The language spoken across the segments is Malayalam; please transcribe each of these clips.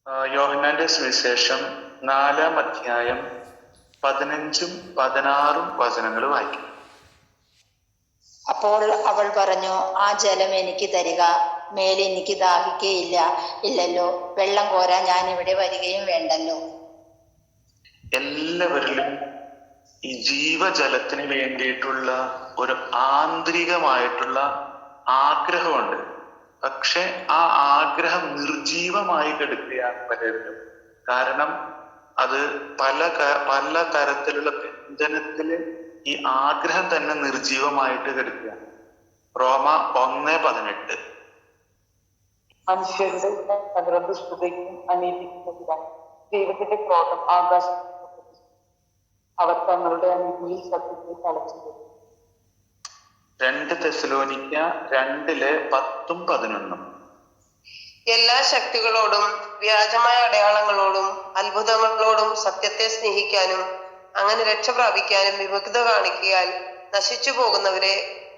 യോഹന്നാന്റെ സുവിശേഷം 4-ാം അധ്യായം 15-16 വചനങ്ങൾ വായിക്കും. അപ്പോൾ അവൾ പറഞ്ഞു, ആ ജലം എനിക്ക് തരിക, മേലെനിക്ക് ദാഹിക്കുകയില്ല ഇല്ലല്ലോ, വെള്ളം കോരാ ഞാൻ ഇവിടെ വരികയും വേണ്ടല്ലോ. എല്ലാവരിലും ഈ ജീവജലത്തിന് വേണ്ടിയിട്ടുള്ള ഒരു ആന്തരികമായിട്ടുള്ള ആഗ്രഹമുണ്ട്. പക്ഷെ ആ ആഗ്രഹം നിർജീവമായി കിടക്കുകയാണ് പലരിലും. കാരണം അത് പല തരത്തിലുള്ള ബന്ധനത്തില് ഈ ആഗ്രഹം തന്നെ നിർജീവമായിട്ട് കിടക്കുകയാണ്. റോമ 1:18. മനുഷ്യരുടെ സകല ദുഷ്ടതയ്ക്കും അനീതിക്കുമെതിരായി ദൈവത്തിന്റെ ക്രോധം ആകാശം അവർ തങ്ങളുടെ അനീതിയിൽ സത്യത്തെ തളച്ചു. 2 തെസ്സലോനിക്ക 2:10-11. എല്ലാ ശക്തികളോടും വ്യാജമായ അടയാളങ്ങളോടും അത്ഭുതങ്ങളോടും സത്യത്തെ സ്നേഹിക്കാനും അങ്ങനെ രക്ഷ പ്രാപിക്കാനും വിമുഖത കാണിക്കിയാൽ നശിച്ചു പോകുന്നവരെ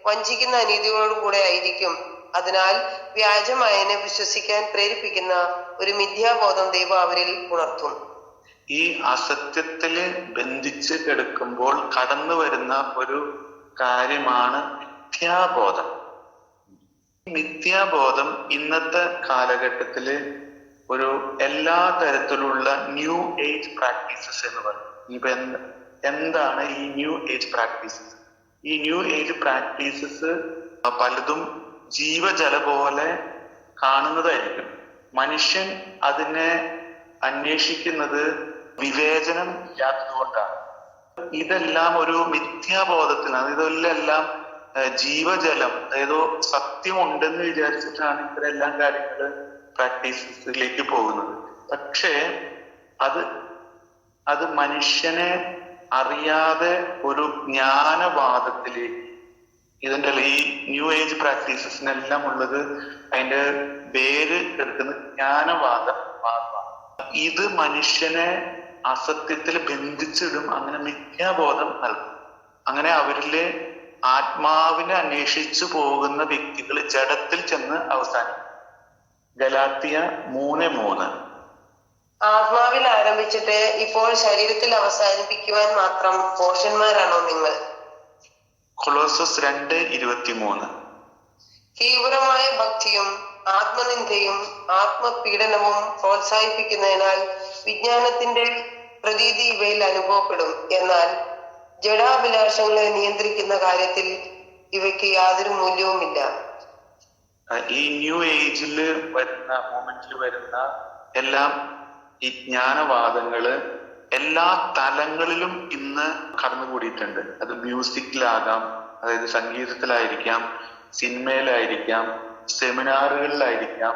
വഞ്ചിക്കുന്ന അനീതിയോടുകൂടെ ആയിരിക്കും. അതിനാൽ വ്യാജമായതിനെ വിശ്വസിക്കാൻ പ്രേരിപ്പിക്കുന്ന ഒരു മിഥ്യാബോധം ദൈവം അവരിൽ ഉണർത്തും. ഈ അസത്യത്തില് ബന്ധിച്ച് കിടക്കുമ്പോൾ കടന്നു വരുന്ന ഒരു കാര്യമാണ് മിഥ്യാബോധം. മിഥ്യാബോധം ഇന്നത്തെ കാലഘട്ടത്തില് ഒരു എല്ലാ തരത്തിലുള്ള ന്യൂ ഏജ് പ്രാക്ടീസസ് എന്ന് പറയും. ഇപ്പൊ എന്താണ് ഈ ന്യൂ ഏജ് പ്രാക്ടീസസ്? ഈ ന്യൂ ഏജ് പ്രാക്ടീസസ് പലതും ജീവജല പോലെ കാണുന്നതായിരിക്കും. മനുഷ്യൻ അതിനെ അന്വേഷിക്കുന്നത് വിവേചനം ഇല്ലാത്തതുകൊണ്ടാണ്. ഇതെല്ലാം ഒരു മിഥ്യാബോധത്തിലാണ്. ഇതെല്ലാം ജീവജലം, അതായത് സത്യമുണ്ടെന്ന് വിചാരിച്ചിട്ടാണ് ഇത്തരെല്ലാം കാര്യങ്ങള് പ്രാക്ടീസസിലേക്ക് പോകുന്നത്. പക്ഷേ അത് മനുഷ്യനെ അറിയാതെ ഒരു ജ്ഞാനവാദത്തിലേക്ക്, ഇതിന്റെ ഈ ന്യൂ ഏജ് പ്രാക്ടീസസിനെല്ലാം ഉള്ളത് അതിന്റെ വേര് എടുക്കുന്ന ജ്ഞാനവാദം മാത്രമാണ്. ഇത് മനുഷ്യനെ അസത്യത്തിൽ ബന്ധിച്ചിടും, അങ്ങനെ മിഥ്യാബോധം നൽകും. അങ്ങനെ അവരിലെ ആത്മാവിനെ അന്വേഷിച്ചു പോകുന്ന വ്യക്തികൾ ജഡത്തിൽ ചെന്ന് അവസാനിക്കും. ഗലാത്യ 3:3. ആത്മാവിൽ ആരംഭിച്ചിട്ട് ഇപ്പോൾ ശരീരത്തിൽ അവസാനിപ്പിക്കുവാൻ മാത്രം പോഷന്മാരാണോ നിങ്ങൾ? കൊളോസസ് 2:23. തീവ്രമായ ഭക്തിയും ആത്മനിന്ദയും ആത്മപീഡനവും പ്രോത്സാഹിപ്പിക്കുന്നതിനാൽ വിജ്ഞാനത്തിന്റെ പ്രതീതി ഇവയിൽ അനുഭവപ്പെടും. എന്നാൽ ജഡാഭിലാഷങ്ങളെ നിയന്ത്രിക്കുന്ന കാര്യത്തിൽ ഇവയ്ക്ക് യാതൊരു മൂല്യവുമില്ല. ഈ ന്യൂ ഏജില് വരുന്ന മൂമെന്റിൽ വരുന്ന എല്ലാം ഈ ജ്ഞാനവാദങ്ങള് എല്ലാ തലങ്ങളിലും ഇന്ന് കടന്നുകൂടിയിട്ടുണ്ട്. അത് മ്യൂസിക്കിലാകാം, അതായത് സംഗീതത്തിലായിരിക്കാം, സിനിമയിലായിരിക്കാം, സെമിനാറുകളിലായിരിക്കാം,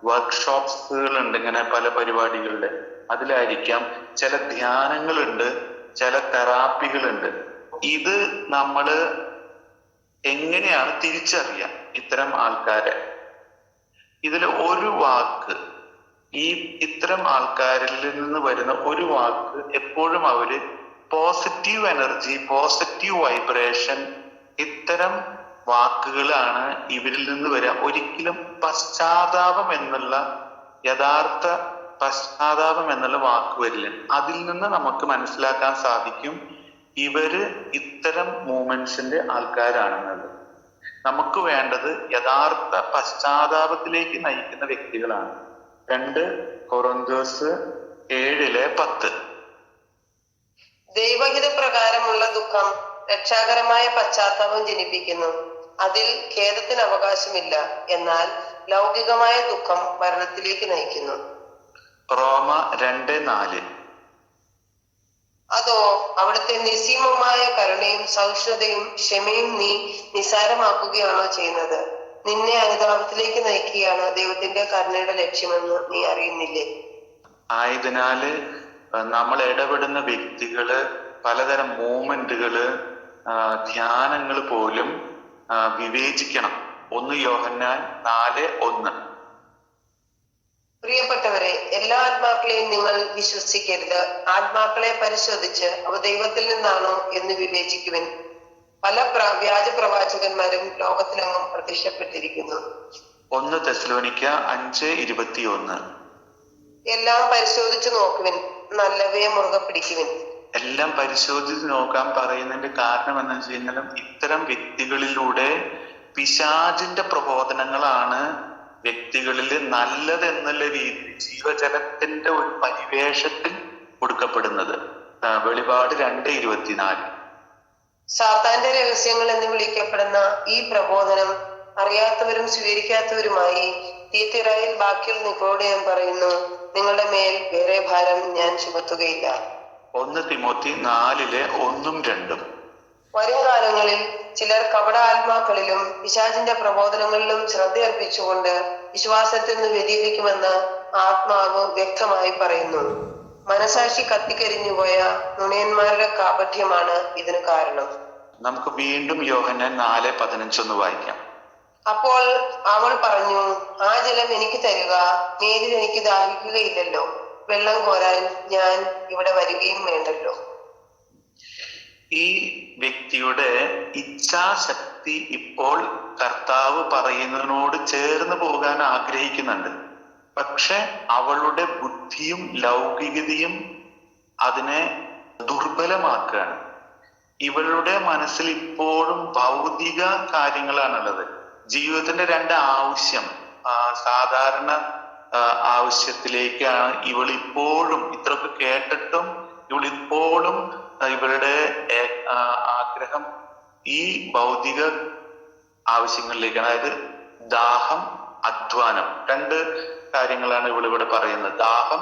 വർക്ക്ഷോപ്സുകളുണ്ട്, ഇങ്ങനെ പല പരിപാടികളുടെ അതിലായിരിക്കാം, ചില ധ്യാനങ്ങളുണ്ട്, ചില തെറാപ്പികളുണ്ട്. ഇത് നമ്മള് എങ്ങനെയാണ് തിരിച്ചറിയാം ഇത്തരം ആൾക്കാരെ? ഇതിൽ ഒരു വാക്ക്, ഈ ഇത്തരം ആൾക്കാരിൽ നിന്ന് വരുന്ന ഒരു വാക്ക് എപ്പോഴും അവര് പോസിറ്റീവ് എനർജി, പോസിറ്റീവ് വൈബ്രേഷൻ, ഇത്തരം വാക്കുകളാണ് ഇവരിൽ നിന്ന് വരിക. ഒരിക്കലും പശ്ചാത്താപം എന്നുള്ള, യഥാർത്ഥ പശ്ചാത്താപം എന്നുള്ള വാക്ക് വരില്ല. അതിൽ നിന്ന് നമുക്ക് മനസ്സിലാക്കാൻ സാധിക്കും ഇവര് ഇത്തരം മൂവ്മെന്റ്സിന്റെ ആൾക്കാരാണെന്നുള്ളത്. നമുക്ക് വേണ്ടത് യഥാർത്ഥ പശ്ചാത്താപത്തിലേക്ക് നയിക്കുന്ന വ്യക്തികളാണ്. 2 കൊറിന്തോസ് 7:10. ദൈവഹിത പ്രകാരമുള്ള ദുഃഖം രക്ഷാകരമായ പശ്ചാത്താപം ജനിപ്പിക്കുന്നു. അതിൽ ഖേദത്തിന് അവകാശമില്ല. എന്നാൽ ലൗകികമായ ദുഃഖം മരണത്തിലേക്ക് നയിക്കുന്നു. റോമ 2:4. അതോ അവിടുത്തെ നിസ്സീമമായ കരുണയും സഹിഷ്ണുതയും ക്ഷമയും നീ നിസാരമാക്കുകയാണോ ചെയ്യുന്നത്? നിന്നെ അനുതാപത്തിലേക്ക് നയിക്കുകയാണ് ദൈവത്തിന്റെ കരുണയുടെ ലക്ഷ്യമെന്ന് നീ അറിയുന്നില്ലേ? ആയതിനാല് നമ്മൾ ഇടപെടുന്ന വ്യക്തികള്, പലതരം മൂവ്മെന്റുകള്, ധ്യാനങ്ങൾ പോലും വിവേചിക്കണം. 1 യോഹന്നാൻ 4:1. പ്രിയപ്പെട്ടവരെ, എല്ലാ ആത്മാക്കളെയും നിങ്ങൾ വിശ്വസിക്കരുത്. ആത്മാക്കളെ പരിശോധിച്ച് അവ ദൈവത്തിൽ നിന്നാണോ എന്ന് വിവേചിക്കുവിൻ. പല വ്യാജ പ്രവാചകന്മാരും ലോകത്തിലെങ്ങും പ്രത്യക്ഷപ്പെട്ടിരിക്കുന്നു. 1 തെസ്സലോനിക്ക 5:21. എല്ലാം പരിശോധിച്ചു നോക്കുവിൻ, നല്ലവയെ മുറുകെ പിടിക്കുവിൻ. എല്ലാം പരിശോധിച്ച് നോക്കാൻ പറയുന്നതിന്റെ കാരണം എന്താ വെച്ച് കഴിഞ്ഞാൽ ഇത്തരം വ്യക്തികളിലൂടെ പിശാചിന്റെ പ്രബോധനങ്ങളാണ് വ്യക്തികളിൽ നല്ലതെന്നുള്ള രീതിയിൽ ജീവജലത്തിന്റെ ഒരു പരിവേഷത്തിൽ കൊടുക്കപ്പെടുന്നത്. വെളിപാട് 2:24. സാത്താന്റെ രഹസ്യങ്ങൾ എന്ന് വിളിക്കപ്പെടുന്ന ഈ പ്രബോധനം അറിയാത്തവരും സ്വീകരിക്കാത്തവരുമായി തീത്തിറയിൽ ബാക്കിയിൽ നിക്കോടെയും പറയുന്നു, നിങ്ങളുടെ മേൽ വേറെ ഭാരം ഞാൻ ചുമത്തുകയില്ല. 1 തിമോത്തി 4:1-2. വരും കാലങ്ങളിൽ ചിലർ കപട ആത്മാക്കളിലും പിശാചിന്റെ പ്രബോധനങ്ങളിലും ശ്രദ്ധയർപ്പിച്ചുകൊണ്ട് വിശ്വാസത്തിൽ നിന്ന് വ്യതിചലിക്കുമെന്ന് ആത്മാവ് വ്യക്തമായി പറയുന്നു. മനസാക്ഷി കത്തിക്കരിഞ്ഞുപോയ നുണയന്മാരുടെ കാപഠ്യമാണ് ഇതിന് കാരണം. നമുക്ക് വീണ്ടും യോഹന്നാൻ 4:15 വായിക്കാം. അപ്പോൾ അവൾ പറഞ്ഞു, ആ ജലം എനിക്ക് തരിക, നേരിൽ എനിക്ക് ദാഹിക്കുകയില്ലല്ലോ, വെള്ളം കോരാൻ ഞാൻ ഇവിടെ വരികയും വേണ്ടല്ലോ. ഈ വ്യക്തിയുടെ ഇച്ഛാശക്തി ഇപ്പോൾ കർത്താവ് പറയുന്നതിനോട് ചേർന്ന് പോകാൻ ആഗ്രഹിക്കുന്നുണ്ട്. പക്ഷെ അവളുടെ ബുദ്ധിയും ലൗകികതയും അതിനെ ദുർബലമാക്കുകയാണ്. ഇവളുടെ മനസ്സിൽ ഇപ്പോഴും ഭൗതിക കാര്യങ്ങളാണുള്ളത്. ജീവിതത്തിന്റെ 2 ആവശ്യം, സാധാരണ ആവശ്യത്തിലേക്കാണ് ഇവളിപ്പോഴും, ഇത്രയൊക്കെ കേട്ടിട്ടും ഇവളിപ്പോഴും ഇവരുടെ ആഗ്രഹം ഈ ഭൗതിക ആവശ്യങ്ങളിലേക്കാണ്. അതായത് ദാഹം, അധ്വാനം, 2 കാര്യങ്ങളാണ് ഇവളിവിടെ പറയുന്നത്. ദാഹം,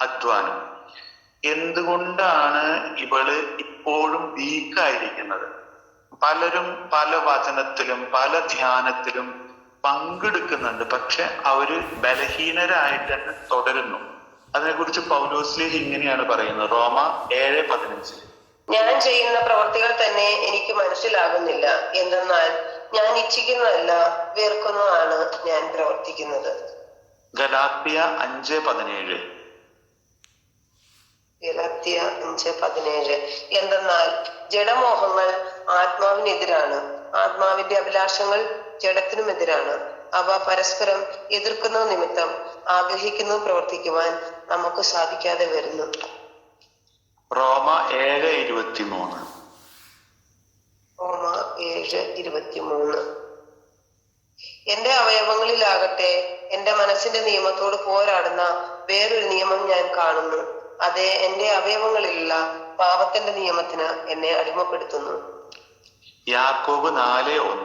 അധ്വാനം. എന്തുകൊണ്ടാണ് ഇവള് ഇപ്പോഴും വീക്കായിരിക്കുന്നത്? പലരും പല വചനത്തിലും പല ധ്യാനത്തിലും പങ്കെടുക്കുന്നുണ്ട്, പക്ഷെ അവര് ബലഹീനരായിട്ട് തന്നെ തുടരുന്നു. അതിനെക്കുറിച്ച് പൗലോസ്ലീഹ ഇങ്ങനെയാണ് പറയുന്നത്, റോമ 7:15. ഞാൻ ചെയ്യുന്ന പ്രവൃത്തികൾ തന്നെ എനിക്ക് മനസ്സിലാകുന്നില്ല. എന്തെന്നാൽ ഞാൻ ഇച്ഛിക്കുന്നതല്ല, വെറുക്കുന്നതാണ് ഞാൻ പ്രവർത്തിക്കുന്നത്. ഗലാത്യ 5:17. ഗലാത്യ 5:17. എന്തെന്നാൽ ജഡമോഹങ്ങൾ ആത്മാവിനെതിരാണ്, ആത്മാവിന്റെ അഭിലാഷങ്ങൾ ജഡത്തിനുമെതിരാണ്. അവ പരസ്പരം എതിർക്കുന്ന നിമിത്തം ആഗ്രഹിക്കുന്നു പ്രവർത്തിക്കുവാൻ നമുക്ക് സാധിക്കാതെ വരുന്നു. റോമ 7:23. റോമ 7:23. എന്റെ അവയവങ്ങളിലാകട്ടെ എന്റെ മനസ്സിന്റെ നിയമത്തോട് പോരാടുന്ന വേറൊരു നിയമം ഞാൻ കാണുന്നു. അത് എന്റെ അവയവങ്ങളിലുള്ള പാപത്തിന്റെ നിയമത്തിന് എന്നെ അടിമപ്പെടുത്തുന്നു. യാക്കോബ് 4:1.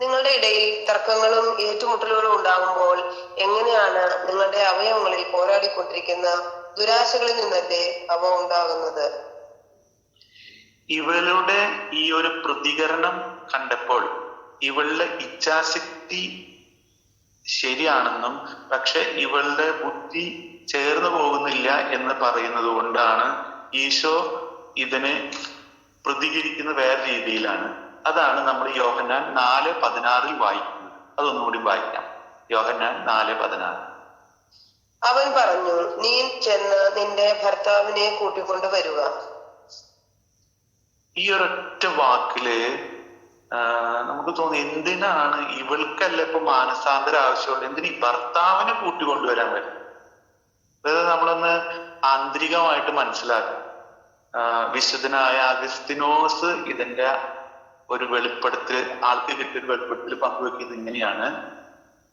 നിങ്ങളുടെ ഇടയിൽ തർക്കങ്ങളും ഏറ്റുമുട്ടലുകളും ഉണ്ടാകുമ്പോൾ എങ്ങനെയാണ് നിങ്ങളുടെ അവയവങ്ങളിൽ പോരാടിക്കൊണ്ടിരിക്കുന്ന ദുരാശകളിൽ നിന്നല്ലേ അവ ഉണ്ടാകുന്നത്? ഇവളുടെ ഈ ഒരു പ്രതികരണം കണ്ടപ്പോൾ ഇവളുടെ ഇച്ഛാശക്തി ശരിയാണെന്നും പക്ഷെ ഇവളുടെ ബുദ്ധി ചേർന്ന് പോകുന്നില്ല എന്ന് പറയുന്നത് കൊണ്ടാണ് ഈശോ ഇതിനെ പ്രതികരിക്കുന്ന വേറെ രീതിയിലാണ്. അതാണ് നമ്മൾ യോഹന്നാൻ 4:16 വായിക്കുന്നത്. അതൊന്നുകൂടി വായിക്കാം. യോഹന്നാൻ 4:16. അവൻ പറഞ്ഞു, നീ ചെന്ന് നിന്റെ ഭർത്താവിനെ കൂട്ടിക്കൊണ്ട് വരിക. ഈ ഒരൊറ്റ വാക്കില് നമുക്ക് തോന്നി, എന്തിനാണ് ഇവൾക്കല്ല ഇപ്പൊ മാനസാന്തരം ആവശ്യമുള്ളത്, എന്തിനീ ഭർത്താവിനെ കൂട്ടിക്കൊണ്ടുവരാൻ പറ്റും? അതായത് നമ്മളൊന്ന് ആന്തരികമായിട്ട് മനസ്സിലാക്കും. വിശുദ്ധനായ അഗസ്തിനോസ് ഇതിന്റെ ഒരു വെളിപ്പെടുത്തൽ, ആൾക്ക് കിട്ടിയൊരു വെളിപ്പെടുത്തൽ പങ്കുവെക്കുന്നത് ഇങ്ങനെയാണ്: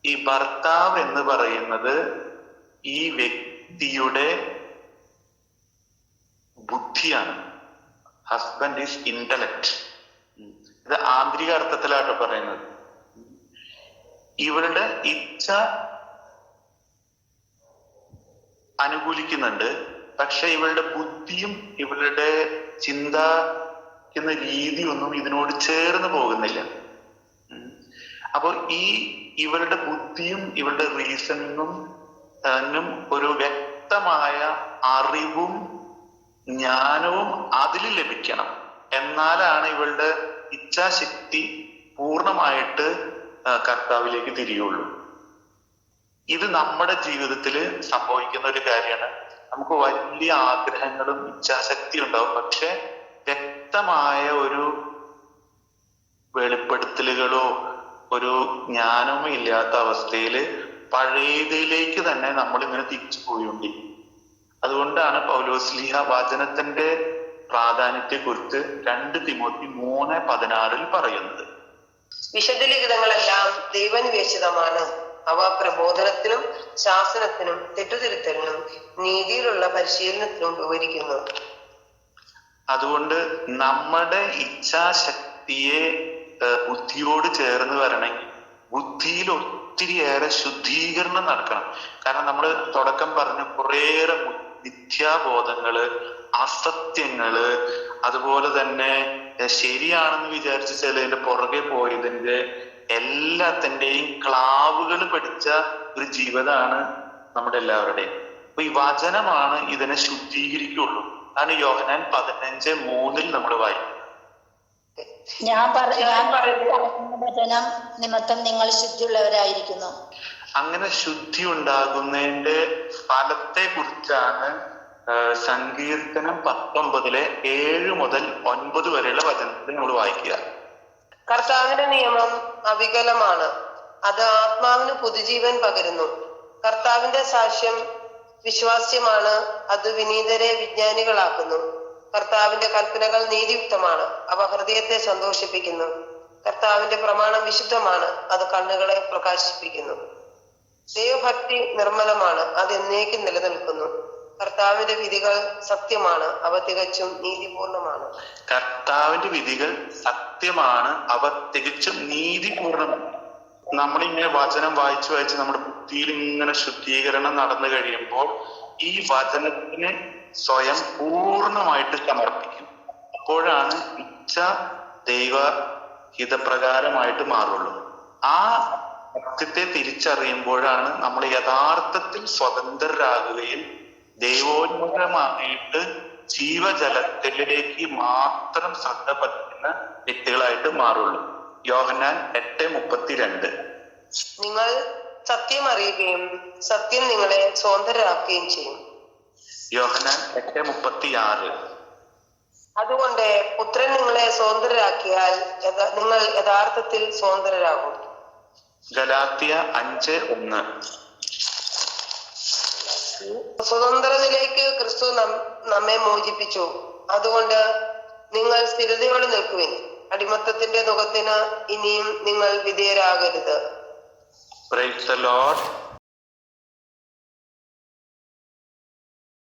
ഈ ഭർത്താവ് എന്ന് പറയുന്നത് ഈ വ്യക്തിയുടെ ബുദ്ധിയാണ്. Husband is intellect. ഇത് ആന്തരിക അർത്ഥത്തിലാട്ടോ പറയുന്നത്. ഇവളുടെ ഇച്ഛ അനുകൂലിക്കുന്നുണ്ട്, പക്ഷെ ഇവളുടെ ബുദ്ധിയും ഇവളുടെ ചിന്തിക്കുന്ന രീതിയൊന്നും ഇതിനോട് ചേർന്ന് പോകുന്നില്ല. അപ്പൊ ഇവളുടെ ബുദ്ധിയും ഇവളുടെ റീസണിങ്ങും ഒരു വ്യക്തമായ അറിവും ജ്ഞാനവും അതിൽ ലഭിക്കണം. എന്നാലാണ് ഇവളുടെ ഇച്ഛാശക്തി പൂർണ്ണമായിട്ട് കർത്താവിലേക്ക് തിരിയുള്ളൂ. ഇത് നമ്മുടെ ജീവിതത്തിൽ സംഭവിക്കുന്ന ഒരു കാര്യമാണ്. നമുക്ക് വലിയ ആഗ്രഹങ്ങളും ഇച്ഛാശക്തി ഉണ്ടാവും, പക്ഷെ വ്യക്തമായ ഒരു വെളിപ്പെടുത്തലുകളോ ഒരു ജ്ഞാനമോ ഇല്ലാത്ത അവസ്ഥയിൽ പഴയതിലേക്ക് തന്നെ നമ്മൾ ഇങ്ങനെ തിരിച്ചു പോയോണ്ടിരിക്കും. അതുകൊണ്ടാണ് പൗലോസ്ലീഹ വചനത്തിന്റെ പ്രാധാന്യത്തെ കുറിച്ച് 2 തിമോത്തി 3:16 പറയുന്നത്. വിശുദ്ധ ലിഖിതങ്ങളെല്ലാം ദൈവനിവേശിതമാണ്. അവ പ്രബോധനത്തിനും ശാസനത്തിനും തെറ്റുതിരുത്തലിനും നീതിയിലുള്ള പരിശീലനത്തിനും വിവരിക്കുന്നു. അതുകൊണ്ട് നമ്മുടെ ഇച്ഛാശക്തിയെ ബുദ്ധിയോട് ചേർന്ന് വരണമെങ്കിൽ ബുദ്ധിയിൽ ഒത്തിരിയേറെ ശുദ്ധീകരണം നടക്കണം. കാരണം നമ്മൾ തുടക്കം പറഞ്ഞ കുറേയേറെ മിഥ്യാബോധങ്ങള്, അസത്യങ്ങള്, അതുപോലെ തന്നെ ശരിയാണെന്ന് വിചാരിച്ച് ചിലതിന്റെ പുറകെ പോയതിന്റെ എല്ലാത്തിന്റെയും ക്ലാവുകൾ പഠിച്ച ഒരു ജീവിതമാണ് നമ്മുടെ എല്ലാവരുടെയും. അപ്പൊ ഈ വചനമാണ് ഇതിനെ ശുദ്ധീകരിക്കുള്ളൂ. അതാണ് യോഹന്നാൻ 15:3 നമ്മൾ വായിക്കും. ഞാൻ പറയുന്ന വചനം നിമിത്തം നിങ്ങൾ ശുദ്ധിയുള്ളവരായിരിക്കുന്നു. അങ്ങനെ ശുദ്ധി ഉണ്ടാകുന്നതിന്റെ ഫലത്തെ കുറിച്ചാണ് സങ്കീർത്തനം 19:7 മുതൽ 9 വരെയുള്ള വചനത്തിൽ നമ്മൾ വായിക്കുക. കർത്താവിന്റെ നിയമം അവികലമാണ്, അത് ആത്മാവിന് പുതുജീവൻ പകരുന്നു. കർത്താവിന്റെ സാക്ഷ്യം വിശ്വാസ്യമാണ്, അത് വിനീതരെ വിജ്ഞാനികളാക്കുന്നു. കർത്താവിന്റെ കൽപ്പനകൾ നീതിയുക്തമാണ്, അവ ഹൃദയത്തെ സന്തോഷിപ്പിക്കുന്നു. കർത്താവിന്റെ പ്രമാണം വിശുദ്ധമാണ്, അത് കണ്ണുകളെ പ്രകാശിപ്പിക്കുന്നു. ദൈവഭക്തി നിർമ്മലമാണ്, അത് എന്നേക്കും നിലനിൽക്കുന്നു. കർത്താവിന്റെ വിധികൾ സത്യമാണ്, അവ തികച്ചും നീതിപൂർണമാണ്. കർത്താവിന്റെ വിധികൾ സത്യമാണ്, അവ തികച്ചും നീതിപൂർണമാണ്. നമ്മളിങ്ങനെ വചനം വായിച്ച് നമ്മുടെ ബുദ്ധിയിൽ ഇങ്ങനെ ശുദ്ധീകരണം നടന്നു കഴിയുമ്പോൾ ഈ വചനത്തിന് സ്വയം പൂർണ്ണമായിട്ട് സമർപ്പിക്കും. അപ്പോഴാണ് ഇച്ഛ ദൈവഹിതപ്രകാരമായിട്ട് മാറുള്ളൂ. ആ സത്യത്തെ തിരിച്ചറിയുമ്പോഴാണ് നമ്മൾ യഥാർത്ഥത്തിൽ സ്വതന്ത്രരാകുകയും ദൈവോന്മുഖമായിട്ട് ജീവജലത്തിലേക്ക് മാത്രം ശ്രദ്ധ പറ്റുന്ന വ്യക്തികളായിട്ട് മാറുള്ളൂ. യോഹന്നാൻ 8:32. നിങ്ങൾ സത്യം അറിയുകയും സത്യം നിങ്ങളെ സ്വതന്ത്രരാക്കുകയും ചെയ്യും. യോഹന്നാൻ 8:36. അതുകൊണ്ട് പുത്രൻ നിങ്ങളെ സ്വതന്ത്രരാക്കിയാൽ നിങ്ങൾ യഥാർത്ഥത്തിൽ സ്വതന്ത്രരാകും. ഗലാത്യ 5:1. സ്വതന്ത്രതയിലേക്ക് ക്രിസ്തു നമ്മെ മോചിപ്പിച്ചു. അതുകൊണ്ട് നിങ്ങൾ സ്ഥിരതയോടെ നിൽക്കുവിൻ. അടിമത്തത്തിന്റെ നുഖത്തിന് ഇനിയും നിങ്ങൾ വിധേയരാകരുത്. Praise the Lord.